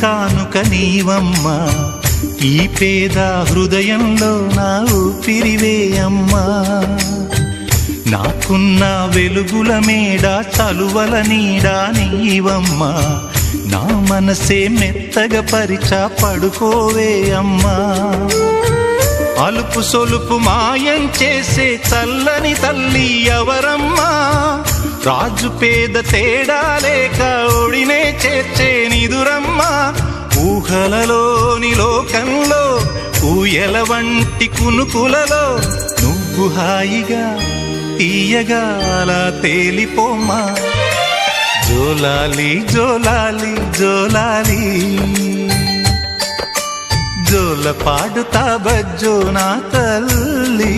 కానుక నీవమ్మా, ఈ పేద హృదయంలో నా ఊపిరివే అమ్మా. నాకున్న వెలుగుల మేడ చలువల నీడా నీవమ్మా, నా మనసే మెత్తగా పరిచా పడుకోవే అమ్మా. అలుపు సొలుపు మాయం చేసే చల్లని తల్లి ఎవరమ్మా, రాజు పేద తేడా లేక ఒడినే చేర్చే నిదురమ్మా. ఊహలలోని లోకంలో ఊయల వంటి కునుకులలో నువ్వు హాయిగా తీయగా అలా తేలిపోమ్మా. జోలాలి జోలాలి జోలాలి, జోల పాడుతా బజ్జో నా తల్లి.